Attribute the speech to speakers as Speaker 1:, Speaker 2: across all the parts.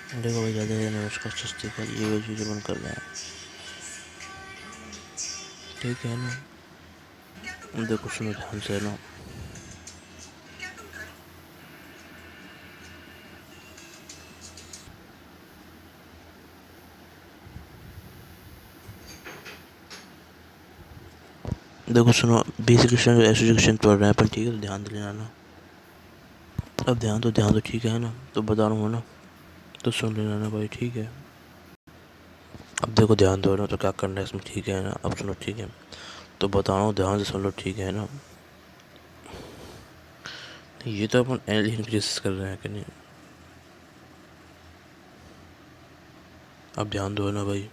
Speaker 1: देखो भाई, ज़्यादा है नमस्कार सस्ती का ये वो चीज़ें बंद कर रहे हैं, ठीक है ना। देखो सुनो ध्यान से ना, देखो सुनो, बेसिक एजुकेशन पढ़ रहे हैं अपन, ठीक है, तो ध्यान दे लेना ना। अब ध्यान तो ठीक है ना, तो बता रहा हूँ ना, तो सुन लेना ना भाई, ठीक है। अब देखो ध्यान दो ना, तो क्या करना है इसमें, ठीक है ना। अब सुनो, ठीक है, तो बता रहा हूँ ध्यान से सुन लो, ठीक है ना। ये तो अपन एलियन की डिस्कस कर रहे हैं कि नहीं। अब ध्यान दो ना भाई,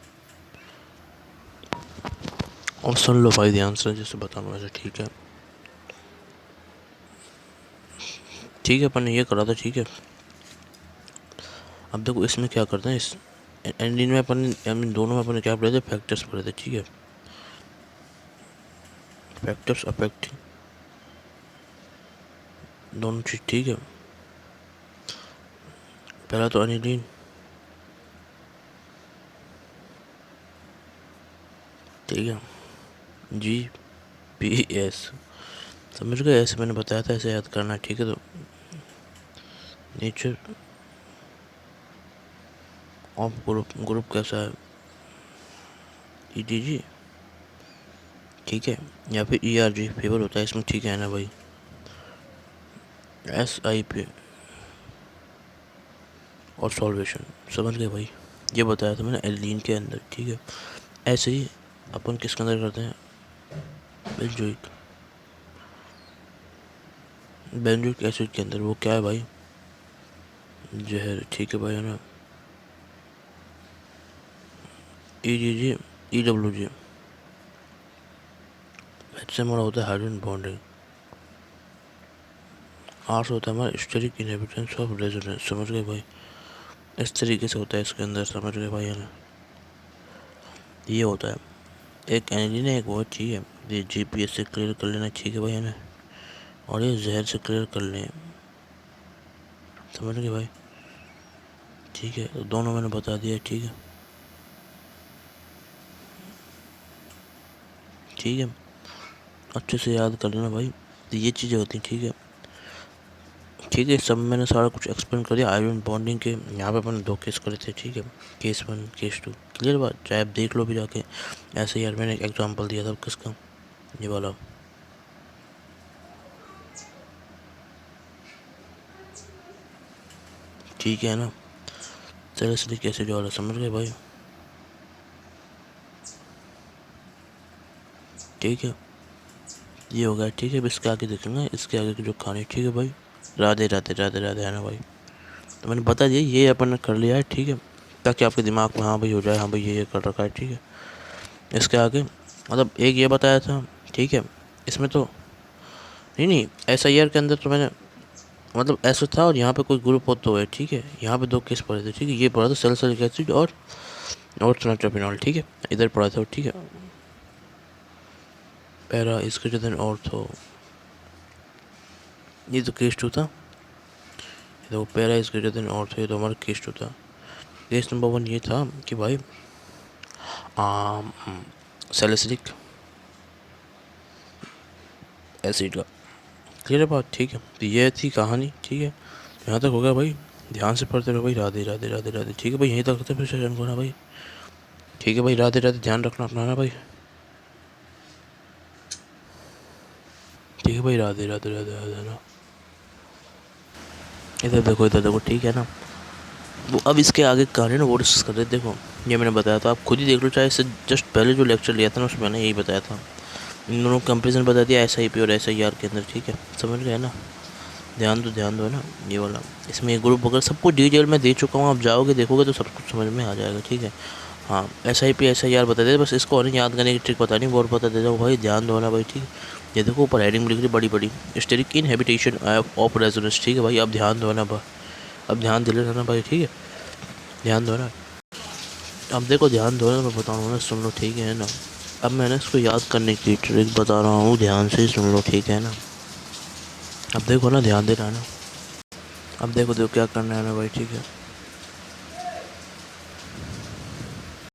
Speaker 1: और सुन लो भाई ध्यान से, जैसे बता रहा हूँ ऐसे, ठीक है। ठीक है, अपन ने ये करा था, ठीक है। अब देखो इसमें क्या करते हैं, इस एंडिंग में अपन, आई मीन दोनों में अपन क्या पढ़े थे, फैक्टर्स पढ़े थे, ठीक है। फैक्टर्स अफेक्टिंग दोनों चीज़, ठीक है। पहला तो एनिलीन, ठीक है, जी पी एस, समझ गए, ऐसे मैंने बताया था, ऐसे याद करना, ठीक है। तो नेचर ऑफ ग्रुप कैसा है, ई डी जी, ठीक है, या फिर ई आर जी फेवर होता है इसमें, ठीक है ना भाई। एस आई पी और सॉल्वेशन, समझ गए भाई, ये बताया था मैंने एल्डीन के अंदर, ठीक है। ऐसे ही अपन किसके अंदर करते हैं, बेंजोइक, बेंजोइक एसिड के अंदर, वो क्या है भाई, जहर, ठीक है भाई, है ना। ई जी जी, ई डब्ल्यू जी, एच से हमारा होता है हाइड्रोजन बॉन्डिंग, आर से होता है हमारा स्टेरिक इनहिबिटेंस ऑफ रेजोनेंस, समझ गए भाई। इस तरीके से होता है इसके अंदर, समझ गए भाई, है ना। ये होता है, एक एनिलीन है, एक वो चाहिए, ये जी पी एस से क्लियर कर लेना, ठीक है भाई, है ना। और ये जहर से क्लियर कर लें, समझ गए भाई, ठीक है। तो दोनों मैंने बता दिया, ठीक है, ठीक है, अच्छे से याद कर लेना भाई, तो ये चीज़ें होती हैं, ठीक है। ठीक है, सब मैंने सारा कुछ एक्सप्लेन कर दिया आयरन बॉन्डिंग के। यहाँ पे अपन 2 केस करे थे, ठीक है, केस 1 केस 2, क्लियर बात, चाहे आप देख लो भी जाके। ऐसे यार मैंने एक एग्जांपल दिया था किसका, ये वाला, ठीक है ना, सैलिसिलिक एसिड वाला, समझ गए भाई, ठीक है। ये हो गया, ठीक है। अब इसके आगे देखेंगे, इसके आगे की जो कहानी, ठीक है भाई। राधे राधे राधे राधे, है ना भाई। तो मैंने बता दिया, ये अपन ने कर लिया है, ठीक है, ताकि आपके दिमाग में हाँ भाई हो जाए, हाँ भाई ये कर रखा है, ठीक है। इसके आगे मतलब एक ये बताया था, ठीक है, इसमें तो नहीं, एस आई आर के अंदर तो मैंने मतलब ऐसा था, और यहाँ पे कोई ग्रुप हो तो है, ठीक है। यहाँ पे 2 केस पढ़े थे, ठीक है, ये पढ़ा था सैलिसिलिक एसिड और ट्राइट्रोपिनॉल, ठीक है, इधर पढ़ा था, ठीक है। पैरा इसके जो दिन ऑर्थो, ये तो केस 2 था, तो para is greater than ortho, ये तो हमारा केस 2 था। केस नंबर 1 ये था कि भाई सैलिसिलिक एसिड का, क्लियर है बात, ठीक है। तो ये थी कहानी, ठीक है, यहाँ तक हो गया भाई। ध्यान से पढ़ते रहो भाई, राधे राधे राधे राधे, ठीक है भाई, यहीं तक करते फिर सेशन को ना भाई, ठीक है भाई, राधे राधे, ध्यान रखना अपना ना भाई, ठीक है भाई, राधे राधे राधे राधे ना। इधर देखो, ठीक है ना। वो अब इसके आगे कहानी ना वो डिस्कस कर रहे, देखो ये मैंने बताया था, आप खुद ही देख लो, चाहे इससे जस्ट पहले जो लेक्चर लिया था ना, उसमें मैंने यही बताया था, इन दोनों कंपेरिजन बता दिया एस आई पी और एस आई आर के अंदर, ठीक है, समझ गए ना। ध्यान दो ना, ये वाला, इसमें ये ग्रुप वगैरह सब कुछ डिटेल में दे चुका हूँ, आप जाओगे देखोगे तो सब कुछ समझ में आ जाएगा, ठीक है। हाँ, S I P S I R बता दे, बस इसको और याद करने की ट्रिक पता नहीं, बहुत बता देता हूँ भाई, ध्यान दो ना भाई, ठीक है। ये देखो ऊपर हेडिंग लिख रही बड़ी बड़ी, स्टेरिक इनहिबिशन ऑफ रेजोनेंस, ठीक है भाई, अब ध्यान दो ना भाई, अब ध्यान दे लेना भाई, ठीक है, ध्यान दो ना। अब देखो ध्यान दो ना, मैं बता रहा हूँ ना, सुन लो, ठीक है ना। अब मैंने इसको याद करने की ट्रिक बता रहा हूँ, ध्यान से सुन लो, ठीक है ना। अब देखो ना, ध्यान देना ना, अब देखो क्या करना है ना भाई, ठीक है।